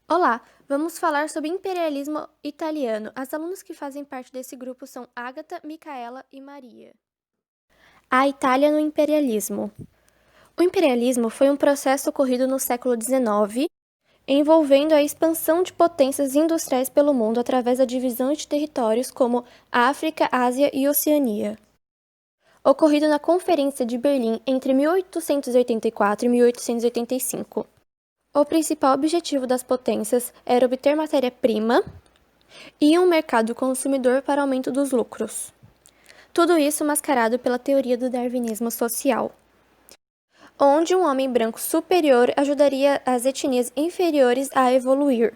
Olá, vamos falar sobre imperialismo italiano. As alunas que fazem parte desse grupo são Agatha, Micaela e Maria. A Itália no imperialismo. O imperialismo foi um processo ocorrido no século XIX, envolvendo a expansão de potências industriais pelo mundo através da divisão de territórios como África, Ásia e Oceania. Ocorrido na Conferência de Berlim entre 1884 e 1885. O principal objetivo das potências era obter matéria-prima e um mercado consumidor para aumento dos lucros. Tudo isso mascarado pela teoria do darwinismo social, onde um homem branco superior ajudaria as etnias inferiores a evoluir.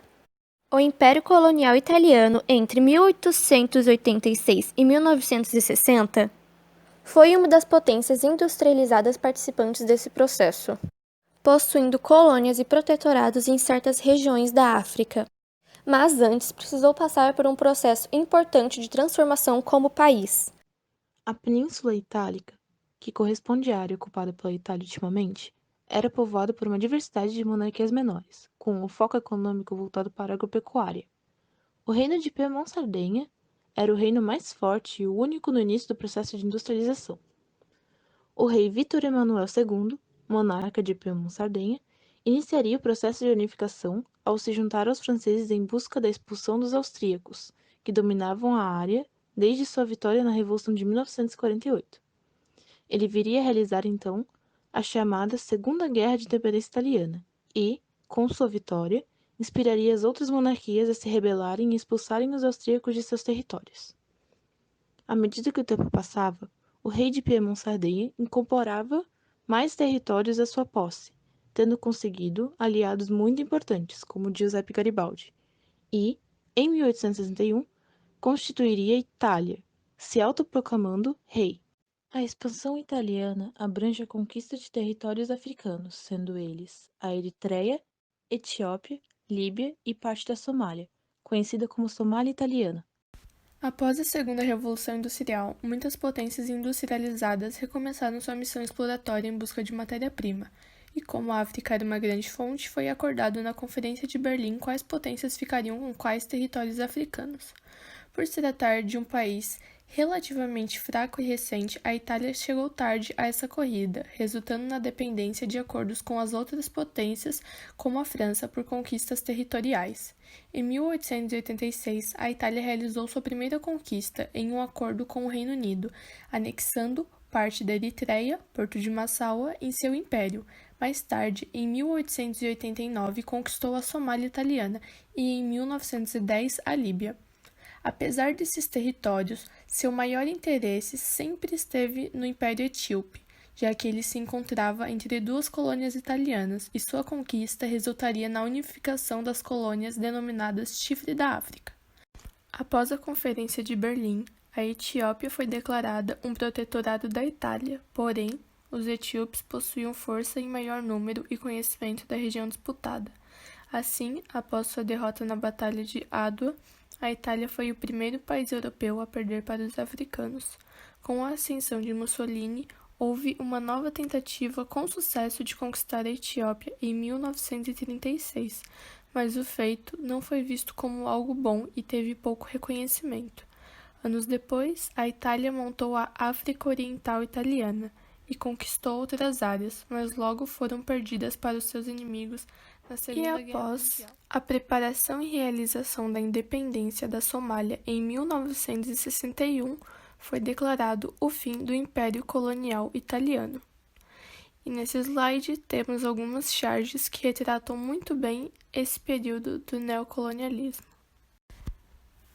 O Império Colonial Italiano, entre 1886 e 1960, foi uma das potências industrializadas participantes desse processo, possuindo colônias e protetorados em certas regiões da África. Mas antes precisou passar por um processo importante de transformação como país. A Península Itálica, que corresponde à área ocupada pela Itália ultimamente, era povoada por uma diversidade de monarquias menores, com um foco econômico voltado para a agropecuária. O Reino de Piemonte-Sardenha era o reino mais forte e o único no início do processo de industrialização. O rei Vítor Emanuel II, monarca de Piemonte-Sardenha, iniciaria o processo de unificação ao se juntar aos franceses em busca da expulsão dos austríacos, que dominavam a área desde sua vitória na Revolução de 1948. Ele viria a realizar, então, a chamada Segunda Guerra de Independência Italiana e, com sua vitória, inspiraria as outras monarquias a se rebelarem e expulsarem os austríacos de seus territórios. À medida que o tempo passava, o rei de Piemonte-Sardenha incorporava mais territórios à sua posse, tendo conseguido aliados muito importantes, como Giuseppe Garibaldi, e, em 1861, constituiria Itália, se autoproclamando rei. A expansão italiana abrange a conquista de territórios africanos, sendo eles a Eritreia, Etiópia, Líbia e parte da Somália, conhecida como Somália Italiana. Após a Segunda Revolução Industrial, muitas potências industrializadas recomeçaram sua missão exploratória em busca de matéria-prima, e como a África era uma grande fonte, foi acordado na Conferência de Berlim quais potências ficariam com quais territórios africanos. Por se tratar de um país relativamente fraco e recente, a Itália chegou tarde a essa corrida, resultando na dependência de acordos com as outras potências, como a França, por conquistas territoriais. Em 1886, a Itália realizou sua primeira conquista em um acordo com o Reino Unido, anexando parte da Eritreia, Porto de Massaua, em seu império. Mais tarde, em 1889, conquistou a Somália Italiana e, em 1910, a Líbia. Apesar desses territórios, seu maior interesse sempre esteve no Império Etíope, já que ele se encontrava entre duas colônias italianas, e sua conquista resultaria na unificação das colônias denominadas Chifre da África. Após a Conferência de Berlim, a Etiópia foi declarada um protetorado da Itália, porém, os etíopes possuíam força em maior número e conhecimento da região disputada. Assim, após sua derrota na Batalha de Adwa, a Itália foi o primeiro país europeu a perder para os africanos. Com a ascensão de Mussolini, houve uma nova tentativa com sucesso de conquistar a Etiópia em 1936, mas o feito não foi visto como algo bom e teve pouco reconhecimento. Anos depois, a Itália montou a África Oriental Italiana e conquistou outras áreas, mas logo foram perdidas para os seus inimigos na Segunda Guerra Mundial. A preparação e realização da independência da Somália em 1961 foi declarado o fim do Império Colonial Italiano. E nesse slide temos algumas charges que retratam muito bem esse período do neocolonialismo.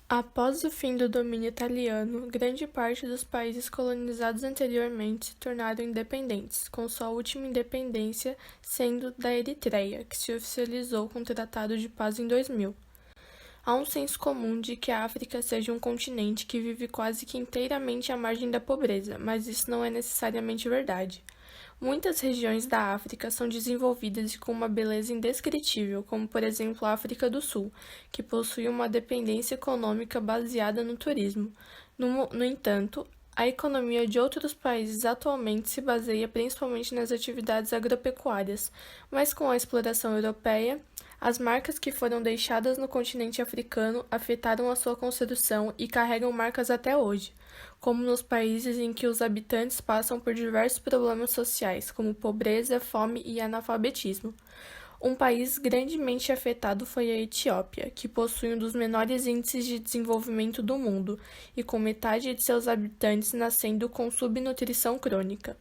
Após o fim do domínio italiano, grande parte dos países colonizados anteriormente se tornaram independentes, com sua última independência sendo da Eritreia, que se oficializou com o Tratado de Paz em 2000. Há um senso comum de que a África seja um continente que vive quase que inteiramente à margem da pobreza, mas isso não é necessariamente verdade. Muitas regiões da África são desenvolvidas e com uma beleza indescritível, como por exemplo a África do Sul, que possui uma dependência econômica baseada no turismo. No entanto, a economia de outros países atualmente se baseia principalmente nas atividades agropecuárias, mas com a exploração europeia, As marcas que foram deixadas no continente africano afetaram a sua construção e carregam marcas até hoje, como nos países em que os habitantes passam por diversos problemas sociais, como pobreza, fome e analfabetismo. Um país grandemente afetado foi a Etiópia, que possui um dos menores índices de desenvolvimento do mundo e com metade de seus habitantes nascendo com subnutrição crônica.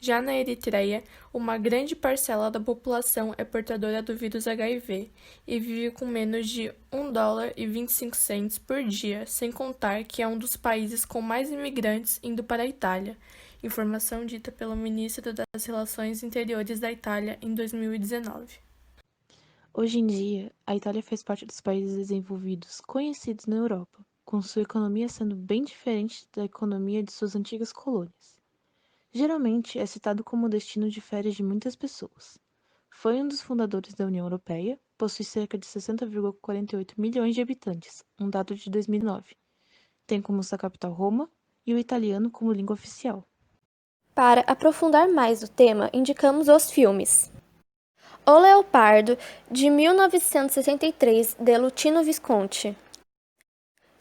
Já na Eritreia, uma grande parcela da população é portadora do vírus HIV e vive com menos de $1,25 por dia, sem contar que é um dos países com mais imigrantes indo para a Itália, informação dita pelo ministro das Relações Interiores da Itália em 2019. Hoje em dia, a Itália faz parte dos países desenvolvidos conhecidos na Europa, com sua economia sendo bem diferente da economia de suas antigas colônias. Geralmente é citado como destino de férias de muitas pessoas. Foi um dos fundadores da União Europeia, possui cerca de 60,48 milhões de habitantes, um dado de 2009. Tem como sua capital Roma e o italiano como língua oficial. Para aprofundar mais o tema, indicamos os filmes: O Leopardo, de 1963, de Luchino Visconti.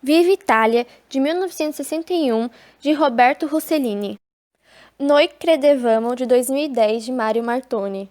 Viva Itália, de 1961, de Roberto Rossellini. Noi credevamo, de 2010, de Mario Martoni.